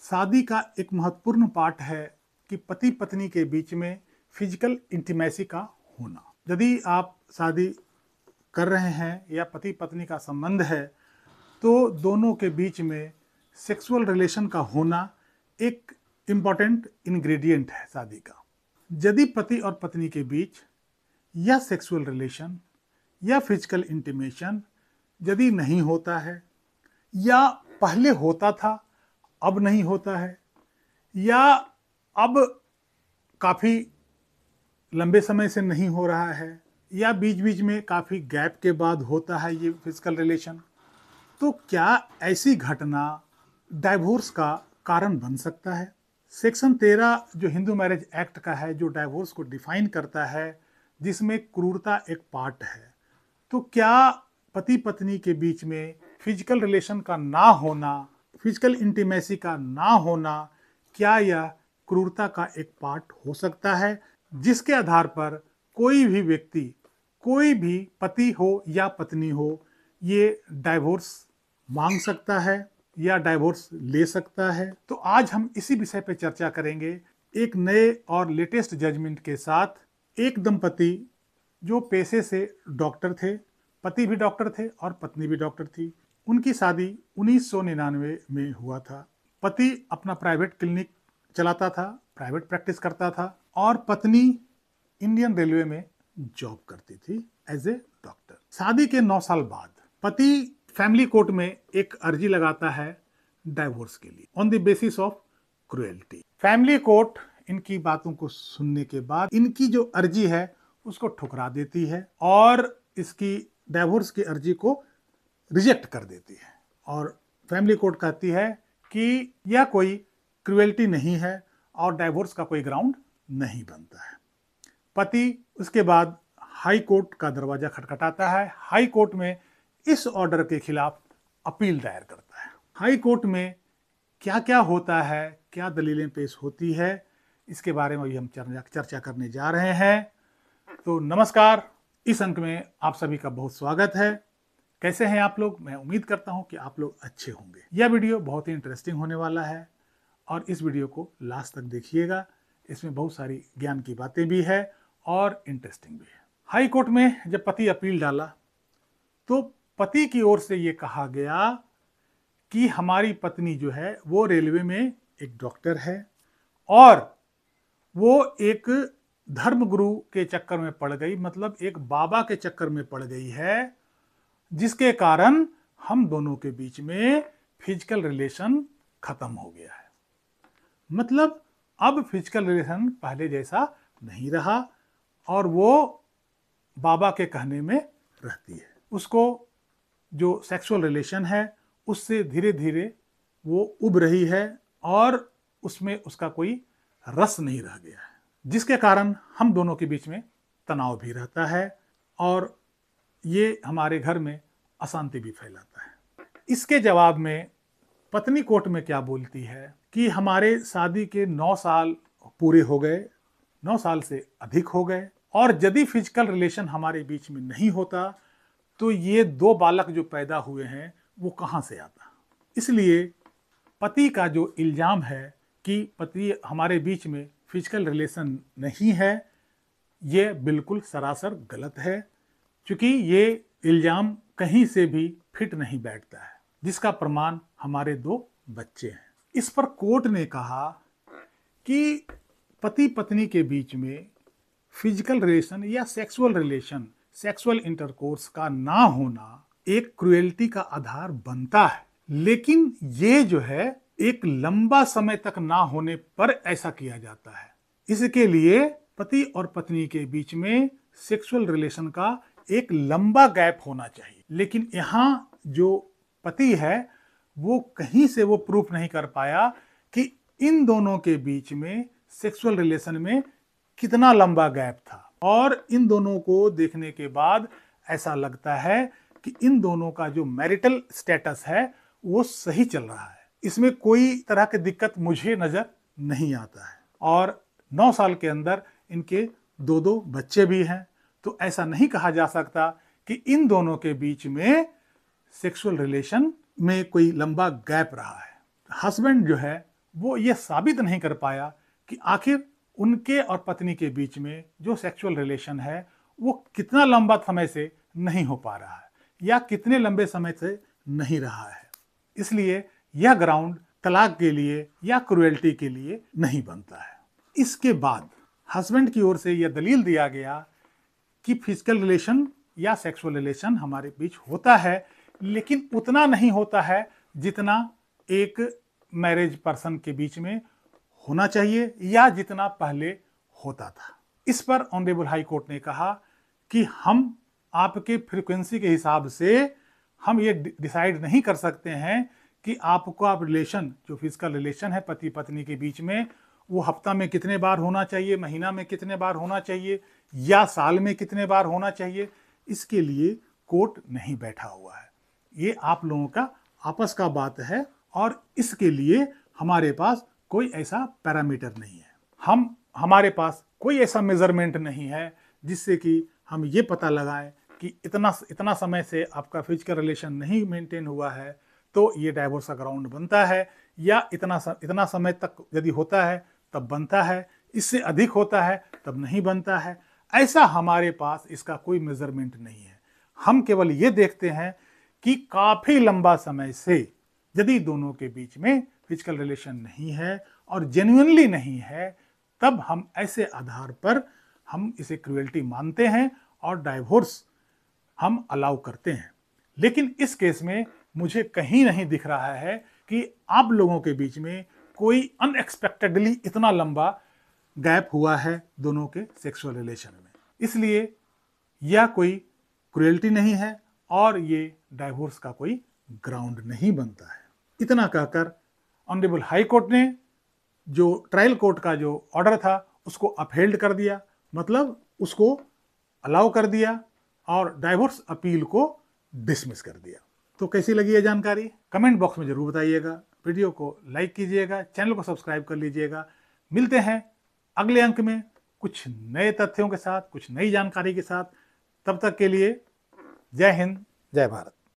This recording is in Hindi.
शादी का एक महत्वपूर्ण पार्ट है कि पति पत्नी के बीच में फिजिकल इंटीमेसी का होना। यदि आप शादी कर रहे हैं या पति पत्नी का संबंध है तो दोनों के बीच में सेक्सुअल रिलेशन का होना एक इम्पॉर्टेंट इंग्रेडिएंट है शादी का। यदि पति और पत्नी के बीच या सेक्सुअल रिलेशन या फिजिकल इंटीमेशन यदि नहीं होता है या पहले होता था अब नहीं होता है या अब काफ़ी लंबे समय से नहीं हो रहा है या बीच बीच में काफ़ी गैप के बाद होता है ये फिजिकल रिलेशन, तो क्या ऐसी घटना डाइवोर्स का कारण बन सकता है? सेक्शन 13 जो हिंदू मैरिज एक्ट का है, जो डाइवोर्स को डिफाइन करता है, जिसमें क्रूरता एक पार्ट है, तो क्या पति पत्नी के बीच में फिजिकल रिलेशन का ना होना, फिजिकल इंटीमेसी का ना होना, क्या यह क्रूरता का एक पार्ट हो सकता है, जिसके आधार पर कोई भी व्यक्ति, कोई भी पति हो या पत्नी हो, ये डाइवोर्स मांग सकता है या डाइवोर्स ले सकता है? तो आज हम इसी विषय पर चर्चा करेंगे एक नए और लेटेस्ट जजमेंट के साथ। एक दंपति जो पेशे से डॉक्टर थे, पति भी डॉक्टर थे और पत्नी भी डॉक्टर थी। उनकी शादी 1999 में हुआ था। पति अपना प्राइवेट क्लिनिक चलाता था, प्राइवेट प्रैक्टिस करता था, और पत्नी इंडियन रेलवे में जॉब करती थी एज ए डॉक्टर। शादी के 9 साल बाद पति फैमिली कोर्ट में एक अर्जी लगाता है डाइवोर्स के लिए on the basis of cruelty. Family court इनकी बातों को सुनने के बाद इनकी जो अर्जी है उसको ठुकरा देती है और इसकी डाइवोर्स की अर्जी को रिजेक्ट कर देती है। और फैमिली कोर्ट कहती है कि यह कोई क्रुएल्टी नहीं है और डाइवोर्स का कोई ग्राउंड नहीं बनता है। पति उसके बाद हाई कोर्ट का दरवाजा खटखटाता है। हाई कोर्ट में इस ऑर्डर के खिलाफ अपील दायर करता है। हाई कोर्ट में क्या क्या होता है, क्या दलीलें पेश होती है, इसके बारे में भी हम चर्चा करने जा रहे हैं। तो नमस्कार, इस अंक में आप सभी का बहुत स्वागत है। कैसे हैं आप लोग? मैं उम्मीद करता हूं कि आप लोग अच्छे होंगे। यह वीडियो बहुत ही इंटरेस्टिंग होने वाला है और इस वीडियो को लास्ट तक देखिएगा। इसमें बहुत सारी ज्ञान की बातें भी है और इंटरेस्टिंग भी है। हाई कोर्ट में जब पति अपील डाला तो पति की ओर से ये कहा गया कि हमारी पत्नी जो है वो रेलवे में एक डॉक्टर है और वो एक धर्मगुरु के चक्कर में पड़ गई, मतलब एक बाबा के चक्कर में पड़ गई है, जिसके कारण हम दोनों के बीच में फिजिकल रिलेशन खत्म हो गया है। मतलब अब फिजिकल रिलेशन पहले जैसा नहीं रहा और वो बाबा के कहने में रहती है। उसको जो सेक्सुअल रिलेशन है उससे धीरे धीरे वो उब रही है और उसमें उसका कोई रस नहीं रह गया है, जिसके कारण हम दोनों के बीच में तनाव भी रहता है और ये हमारे घर में अशांति भी फैलाता है। इसके जवाब में पत्नी कोर्ट में क्या बोलती है कि हमारे शादी के 9 साल पूरे हो गए, 9 साल से अधिक हो गए, और यदि फिजिकल रिलेशन हमारे बीच में नहीं होता तो ये 2 बालक जो पैदा हुए हैं वो कहाँ से आता। इसलिए पति का जो इल्ज़ाम है कि पति हमारे बीच में फिजिकल रिलेशन नहीं है, ये बिल्कुल सरासर गलत है, क्योंकि ये इल्ज़ाम कहीं से भी फिट नहीं बैठता है, जिसका प्रमाण हमारे 2 बच्चे हैं। इस पर कोर्ट ने कहा कि पति पत्नी के बीच में फिजिकल रिलेशन या सेक्सुअल रिलेशन, सेक्सुअल इंटरकोर्स का ना होना एक क्रुएल्टी का आधार बनता है, लेकिन ये जो है एक लंबा समय तक ना होने पर ऐसा किया जाता है। इसके लिए पति और पत्नी के बीच में सेक्सुअल रिलेशन का एक लंबा गैप होना चाहिए। लेकिन यहाँ जो पति है वो कहीं से वो प्रूफ नहीं कर पाया कि इन दोनों के बीच में सेक्सुअल रिलेशन में कितना लंबा गैप था, और इन दोनों को देखने के बाद ऐसा लगता है कि इन दोनों का जो मैरिटल स्टेटस है वो सही चल रहा है, इसमें कोई तरह की दिक्कत मुझे नजर नहीं आता है, और 9 साल के अंदर इनके 2 बच्चे भी हैं। तो ऐसा नहीं कहा जा सकता कि इन दोनों के बीच में सेक्सुअल रिलेशन में कोई लंबा गैप रहा है। हस्बैंड जो है वो ये साबित नहीं कर पाया कि आखिर उनके और पत्नी के बीच में जो सेक्सुअल रिलेशन है वो कितना लंबा समय से नहीं हो पा रहा है या कितने लंबे समय से नहीं रहा है। इसलिए यह ग्राउंड तलाक के लिए या क्रुएल्टी के लिए नहीं बनता है। इसके बाद हस्बैंड की ओर से यह दलील दिया गया कि फिजिकल रिलेशन या सेक्सुअल रिलेशन हमारे बीच होता है, लेकिन उतना नहीं होता है जितना एक मैरिज पर्सन के बीच में होना चाहिए या जितना पहले होता था। इस पर ऑनरेबल हाई कोर्ट ने कहा कि हम आपके फ्रीक्वेंसी के हिसाब से हम ये डिसाइड नहीं कर सकते हैं कि आपका रिलेशन जो फिजिकल रिलेशन है पति पत्नी के बीच में वो हफ्ता में कितने बार होना चाहिए, महीना में कितने बार होना चाहिए या साल में कितने बार होना चाहिए। इसके लिए कोर्ट नहीं बैठा हुआ है, ये आप लोगों का आपस का बात है और इसके लिए हमारे पास कोई ऐसा पैरामीटर नहीं है। हमारे पास कोई ऐसा मेजरमेंट नहीं है जिससे कि हम ये पता लगाएं कि इतना समय से आपका फिजिकल रिलेशन नहीं मेंटेन हुआ है तो ये डाइवोर्स का ग्राउंड बनता है, या इतना समय तक यदि होता है तब बनता है, इससे अधिक होता है तब नहीं बनता है। ऐसा हमारे पास इसका कोई मेजरमेंट नहीं है। हम केवल ये देखते हैं कि काफी लंबा समय से यदि दोनों के बीच में फिजिकल रिलेशन नहीं है और जेन्युइनली नहीं है, तब हम ऐसे आधार पर हम इसे क्रुएल्टी मानते हैं और डाइवोर्स हम अलाउ करते हैं। लेकिन इस केस में मुझे कहीं नहीं दिख रहा है कि आप लोगों के बीच में कोई अनएक्सपेक्टेडली इतना लंबा गैप हुआ है दोनों के सेक्सुअल रिलेशन में। इसलिए यह कोई क्रुएल्टी नहीं है और ये डाइवोर्स का कोई ग्राउंड नहीं बनता है। इतना कहकर ऑनरेबल हाई कोर्ट ने जो ट्रायल कोर्ट का जो ऑर्डर था उसको अपहेल्ड कर दिया, मतलब उसको अलाउ कर दिया और डाइवोर्स अपील को डिसमिस कर दिया। तो कैसी लगी ये जानकारी कमेंट बॉक्स में जरूर बताइएगा। वीडियो को लाइक कीजिएगा, चैनल को सब्सक्राइब कर लीजिएगा। मिलते हैं अगले अंक में कुछ नए तथ्यों के साथ, कुछ नई जानकारी के साथ। तब तक के लिए जय हिंद, जय भारत।